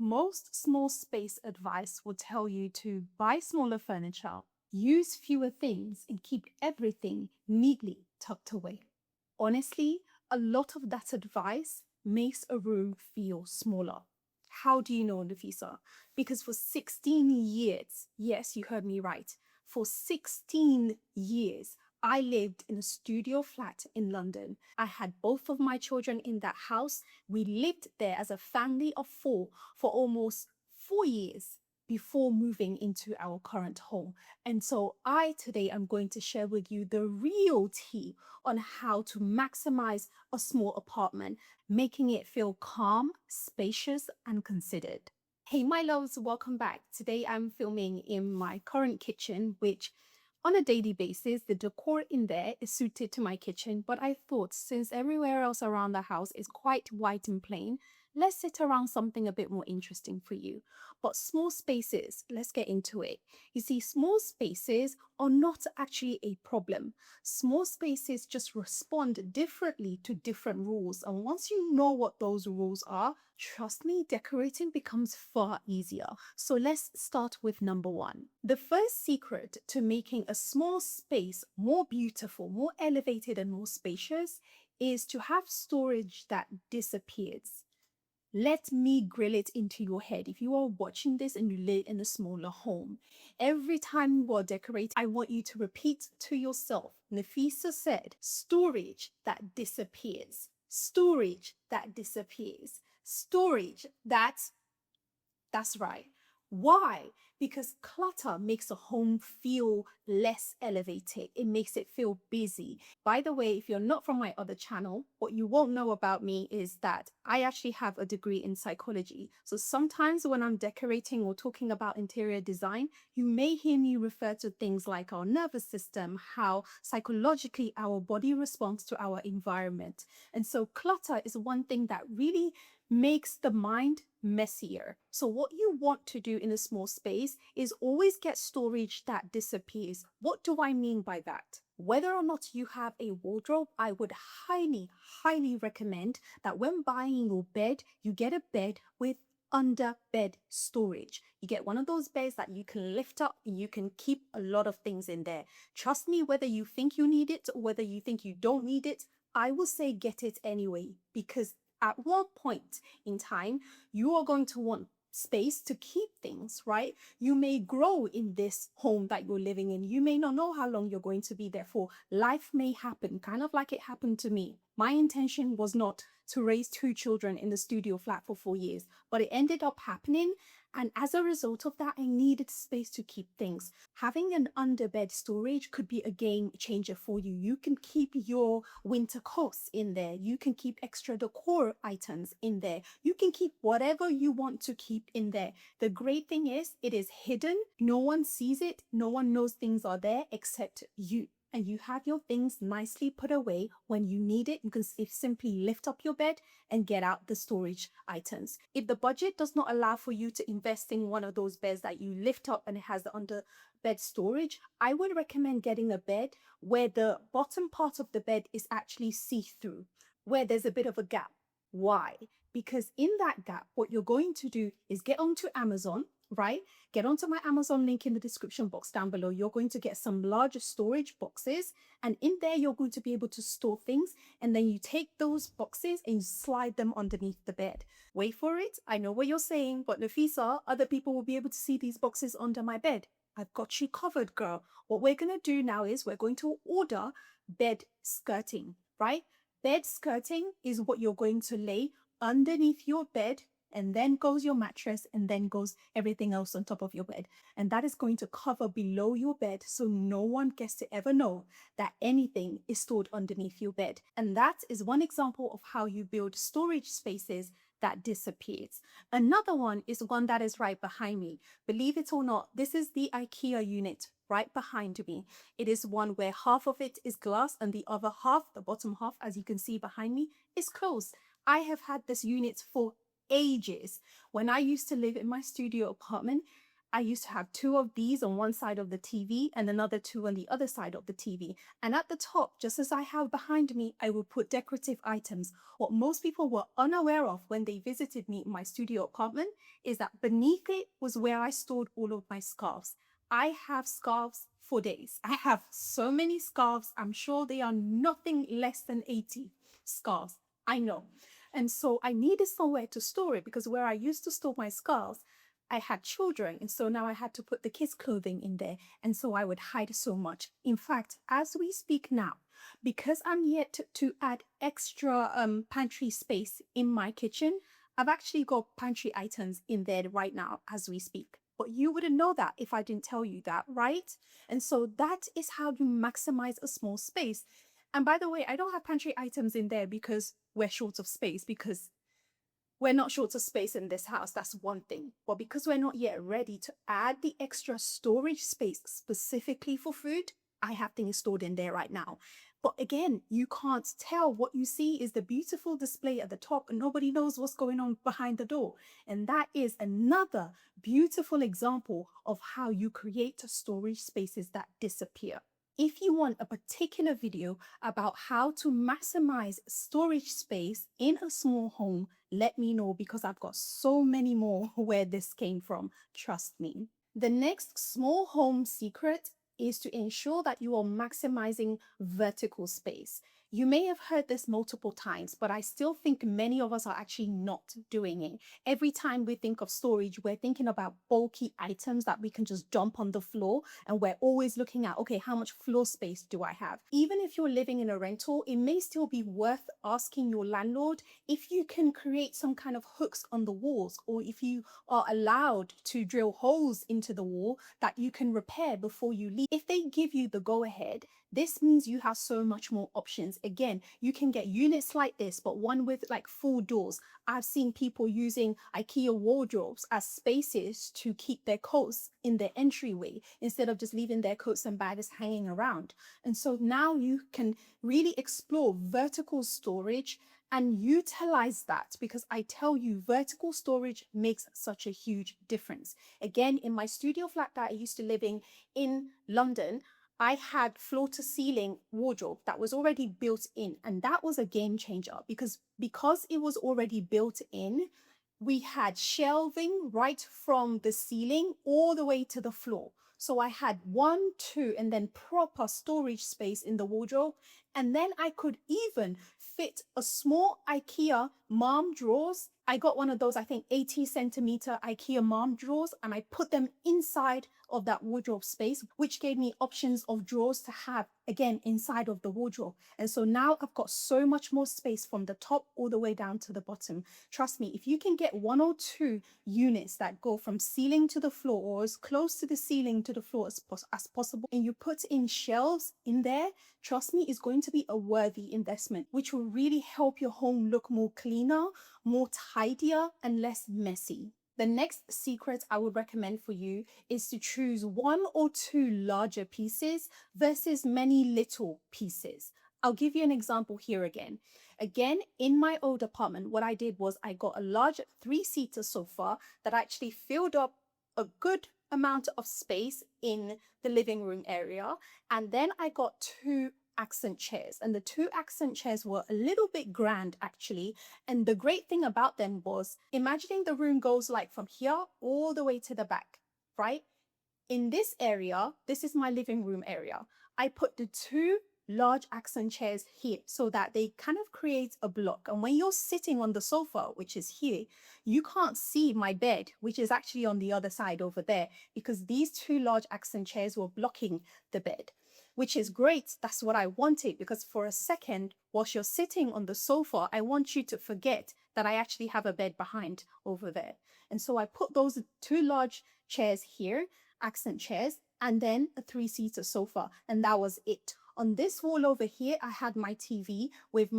Most small space advice will tell you to buy smaller furniture, use fewer things, and keep everything neatly tucked away. Honestly, a lot of that advice makes a room feel smaller. How do you know, Nafisa? Because for 16 years, yes, you heard me right, for 16 years, I lived in a studio flat in London. I had both of my children in that house. We lived there as a family of four for almost 4 years before moving into our current home. And so I today am going to share with you the real tea on how to maximize a small apartment, making it feel calm, spacious, and considered. Hey, my loves, welcome back. Today I'm filming in my current kitchen, which on a daily basis, the decor in there is suited to my kitchen, but I thought since everywhere else around the house is quite white and plain, let's sit around something a bit more interesting for you. But small spaces, let's get into it. You see, small spaces are not actually a problem. Small spaces just respond differently to different rules. And once you know what those rules are, trust me, decorating becomes far easier. So let's start with number one. The first secret to making a small space more beautiful, more elevated, and more spacious is to have storage that disappears. Let me grill it into your head. If you are watching this and you live in a smaller home, every time you are decorating, I want you to repeat to yourself, Nafisa said, storage that disappears, storage that disappears, storage that's right. Why? Because clutter makes a home feel less elevated. It makes it feel busy. By the way, if you're not from my other channel, what you won't know about me is that I actually have a degree in psychology. So sometimes when I'm decorating or talking about interior design, you may hear me refer to things like our nervous system, how psychologically our body responds to our environment. And so clutter is one thing that really makes the mind messier. So what you want to do in a small space is always get storage that disappears. What do I mean by that? Whether or not you have a wardrobe, I would highly recommend that when buying your bed, you get a bed with under bed storage. You get one of those beds that you can lift up and you can keep a lot of things in there. Trust me, whether you think you need it or whether you think you don't need it, I will say get it anyway, because at one point in time, you are going to want space to keep things, right? You may grow in this home that you're living in. You may not know how long you're going to be there for. Life may happen, kind of like it happened to me. My intention was not to raise two children in the studio flat for 4 years, but it ended up happening. And as a result of that, I needed space to keep things. Having an underbed storage could be a game changer for you. You can keep your winter coats in there. You can keep extra decor items in there. You can keep whatever you want to keep in there. The great thing is it is hidden. No one sees it. No one knows things are there except you. And you have your things nicely put away. When you need it, you can simply lift up your bed and get out the storage items. If the budget does not allow for you to invest in one of those beds that you lift up and it has the under bed storage, I would recommend getting a bed where the bottom part of the bed is actually see-through, where there's a bit of a gap. Why? Because in that gap, what you're going to do is get onto Amazon, right? Get onto my Amazon link in the description box down below. You're going to get some larger storage boxes, and in there you're going to be able to store things, and then you take those boxes and you slide them underneath the bed. Wait for it. I know what you're saying, but Nafisa, other people will be able to see these boxes under my bed. I've got you covered, girl. What we're going to do now is we're going to order bed skirting, right? Bed skirting is what you're going to lay underneath your bed, and then goes your mattress, and then goes everything else on top of your bed. And that is going to cover below your bed so no one gets to ever know that anything is stored underneath your bed. And that is one example of how you build storage spaces that disappears. Another one is one that is right behind me. Believe it or not, this is the IKEA unit right behind me. It is one where half of it is glass and the other half, the bottom half, as you can see behind me, is closed. I have had this unit for ages. When I used to live in my studio apartment, I used to have two of these on one side of the TV and another two on the other side of the TV. And at the top, just as I have behind me, I would put decorative items. What most people were unaware of when they visited me in my studio apartment is that beneath it was where I stored all of my scarves. I have scarves for days. I have so many scarves. I'm sure they are nothing less than 80 scarves. I know. And so I needed somewhere to store it because where I used to store my scarves, I had children. And so now I had to put the kids' clothing in there. And so I would hide so much. In fact, as we speak now, because I'm yet to add extra pantry space in my kitchen, I've actually got pantry items in there right now as we speak. But you wouldn't know that if I didn't tell you that, right? And so that is how you maximize a small space. And by the way, I don't have pantry items in there because we're short of space, because we're not short of space in this house. That's one thing. But because we're not yet ready to add the extra storage space specifically for food, I have things stored in there right now. But again, you can't tell. What you see is the beautiful display at the top, and nobody knows what's going on behind the door. And that is another beautiful example of how you create storage spaces that disappear. If you want a particular video about how to maximize storage space in a small home, let me know, because I've got so many more where this came from. Trust me. The next small home secret is to ensure that you are maximizing vertical space. You may have heard this multiple times, but I still think many of us are actually not doing it. Every time we think of storage, we're thinking about bulky items that we can just dump on the floor. And we're always looking at, okay, how much floor space do I have? Even if you're living in a rental, it may still be worth asking your landlord if you can create some kind of hooks on the walls, or if you are allowed to drill holes into the wall that you can repair before you leave. If they give you the go ahead, this means you have so much more options. Again, you can get units like this, but one with like full doors. I've seen people using IKEA wardrobes as spaces to keep their coats in their entryway instead of just leaving their coats and bags hanging around. And so now you can really explore vertical storage and utilize that, because I tell you, vertical storage makes such a huge difference. Again, in my studio flat that I used to live in London, I had floor to ceiling wardrobe that was already built in. And that was a game changer because it was already built in, we had shelving right from the ceiling all the way to the floor. So I had one, two, and then proper storage space in the wardrobe. And then I could even fit a small IKEA mom drawers. I got one of those, I think 80 centimeter IKEA mom drawers, and I put them inside of that wardrobe space, which gave me options of drawers to have again inside of the wardrobe. And so now I've got so much more space from the top all the way down to the bottom. Trust me, if you can get one or two units that go from ceiling to the floor, or as close to the ceiling to the floor as possible, and you put in shelves in there, trust me, it's going to be a worthy investment, which will really help your home look more cleaner, more tidier, and less messy. The next secret I would recommend for you is to choose one or two larger pieces versus many little pieces. I'll give you an example here again. Again, in my old apartment, what I did was I got a large 3-seater sofa that actually filled up a good amount of space in the living room area. And then I got two accent chairs, and the two accent chairs were a little bit grand actually. And the great thing about them was, imagining the room goes like from here all the way to the back, right? In this area, this is my living room area. I put the two large accent chairs here so that they kind of create a block. And when you're sitting on the sofa, which is here, you can't see my bed, which is actually on the other side over there, because these two large accent chairs were blocking the bed, which is great. That's what I wanted, because for a second, whilst you're sitting on the sofa, I want you to forget that I actually have a bed behind over there. And so I put those two large chairs here, accent chairs, and then a 3-seater sofa, and that was it. On this wall over here, I had my TV with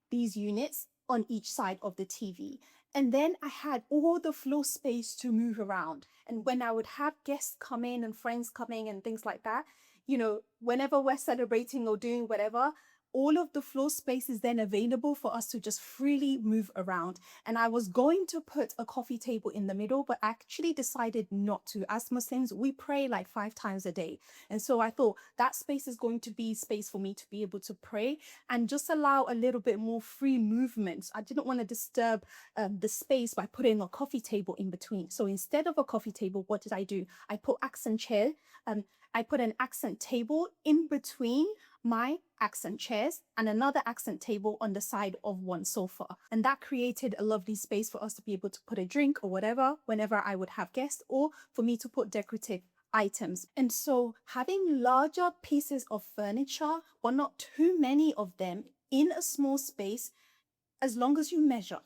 these units on each side of the TV. And then I had all the floor space to move around. And when I would have guests come in and friends coming and things like that, you know, whenever we're celebrating or doing whatever, all of the floor space is then available for us to just freely move around. And I was going to put a coffee table in the middle, but I actually decided not to. As Muslims, we pray like 5 times a day. And so I thought that space is going to be space for me to be able to pray and just allow a little bit more free movement. I didn't want to disturb the space by putting a coffee table in between. So instead of a coffee table, what did I do? I put accent chair. I put an accent table in between my accent chairs and another accent table on the side of one sofa. And that created a lovely space for us to be able to put a drink or whatever whenever I would have guests, or for me to put decorative items. And so having larger pieces of furniture, but not too many of them in a small space, as long as you measure.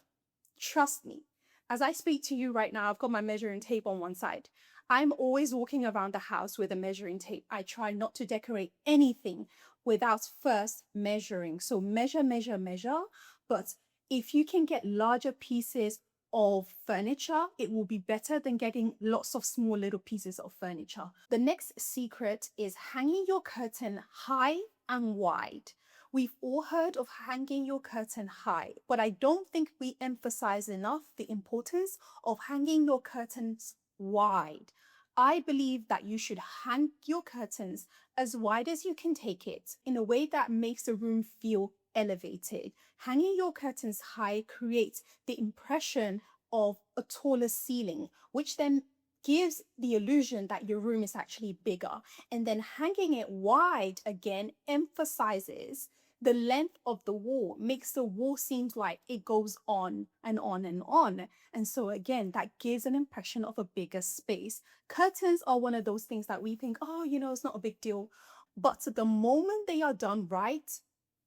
Trust me, as I speak to you right now, I've got my measuring tape on one side. I'm always walking around the house with a measuring tape. I try not to decorate anything without first measuring. So measure, measure, measure. But if you can get larger pieces of furniture, it will be better than getting lots of small little pieces of furniture. The next secret is hanging your curtain high and wide. We've all heard of hanging your curtain high, but I don't think we emphasize enough the importance of hanging your curtains wide. I believe that you should hang your curtains as wide as you can take it in a way that makes the room feel elevated. Hanging your curtains high creates the impression of a taller ceiling, which then gives the illusion that your room is actually bigger. And then hanging it wide again emphasizes the length of the wall, makes the wall seems like it goes on and on and on. And so again, that gives an impression of a bigger space. Curtains are one of those things that we think, oh, it's not a big deal. But the moment they are done right,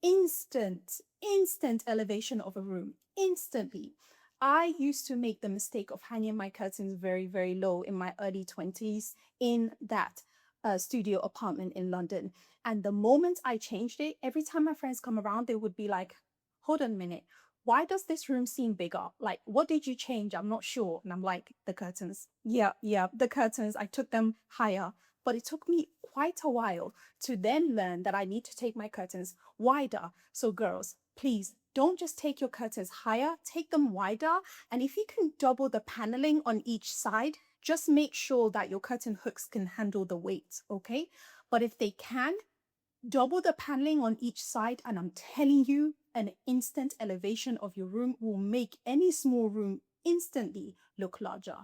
instant elevation of a room, instantly. I used to make the mistake of hanging my curtains very, very low in my early 20s in that studio apartment in London. And the moment I changed it, every time my friends come around, they would be like, hold on a minute. Why does this room seem bigger? Like, what did you change? I'm not sure. And I'm like, the curtains. Yeah, the curtains. I took them higher. But it took me quite a while to then learn that I need to take my curtains wider. So girls, please don't just take your curtains higher, take them wider. And if you can double the paneling on each side, just make sure that your curtain hooks can handle the weight, okay? But if they can, double the paneling on each side, and I'm telling you, an instant elevation of your room will make any small room instantly look larger.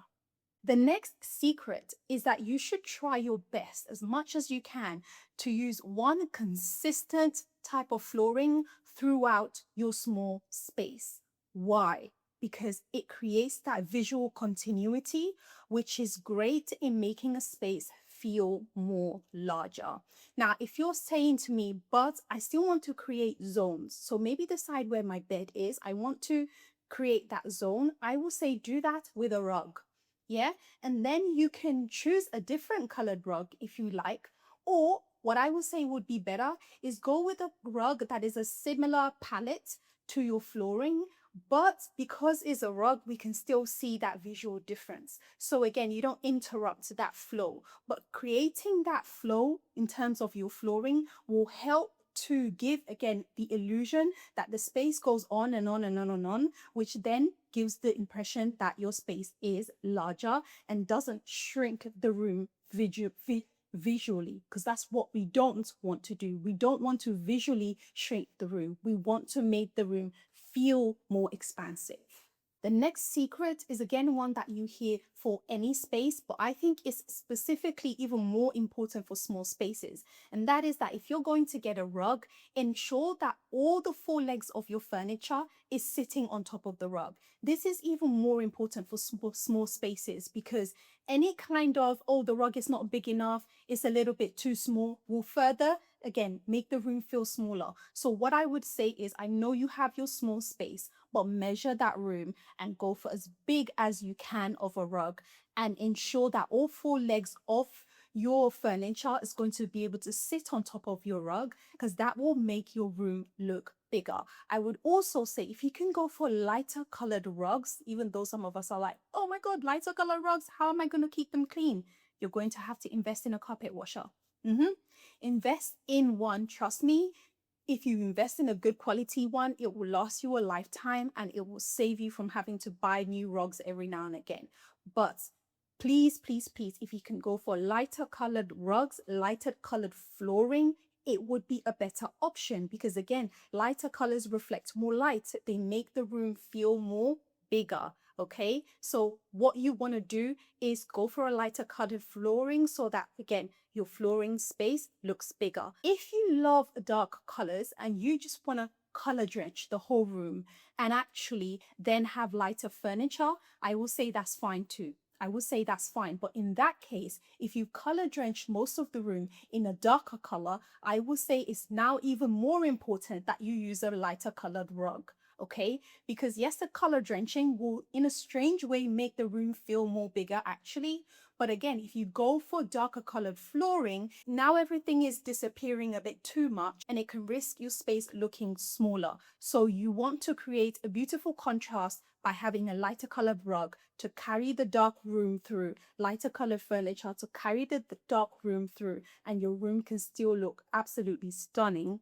The next secret is that you should try your best as much as you can to use one consistent type of flooring throughout your small space. Why? Because it creates that visual continuity, which is great in making a space feel more larger. Now, if you're saying to me, but I still want to create zones, so maybe the side where my bed is, I want to create that zone, I will say do that with a rug. Yeah, and then you can choose a different colored rug if you like, or what I would say would be better is go with a rug that is a similar palette to your flooring, but because it's a rug, we can still see that visual difference. So again, you don't interrupt that flow, but creating that flow in terms of your flooring will help to give, again, the illusion that the space goes on and on and on and on, which then gives the impression that your space is larger and doesn't shrink the room visually, because that's what we don't want to do. We don't want to visually shrink the room. We want to make the room feel more expansive. The next secret is again one that you hear for any space, but I think is specifically even more important for small spaces. And that is that if you're going to get a rug, ensure that all the four legs of your furniture is sitting on top of the rug. This is even more important for small spaces because any kind of, oh, the rug is not big enough, it's a little bit too small, will further, again, make the room feel smaller. So what I would say is, I know you have your small space, but measure that room and go for as big as you can of a rug and ensure that all four legs of your furniture is going to be able to sit on top of your rug, because that will make your room look bigger. I would also say if you can go for lighter colored rugs, even though some of us are like, oh my God, lighter colored rugs, how am I going to keep them clean? You're going to have to invest in a carpet washer. Invest in one, trust me. If you invest in a good quality one, it will last you a lifetime and it will save you from having to buy new rugs every now and again. But please, please, please, if you can go for lighter colored rugs, lighter colored flooring, it would be a better option because, again, lighter colors reflect more light. They make the room feel more bigger. Okay, so what you want to do is go for a lighter colored flooring so that, again, your flooring space looks bigger. If you love dark colors and you just want to color drench the whole room and actually then have lighter furniture, I will say that's fine too. I will say that's fine. But in that case, if you color drench most of the room in a darker color, I will say it's now even more important that you use a lighter colored rug. Okay, because yes, the color drenching will in a strange way make the room feel more bigger actually. But again, if you go for darker colored flooring, now everything is disappearing a bit too much and it can risk your space looking smaller. So you want to create a beautiful contrast by having a lighter colored rug to carry the dark room through, lighter colored furniture to carry the dark room through, and your room can still look absolutely stunning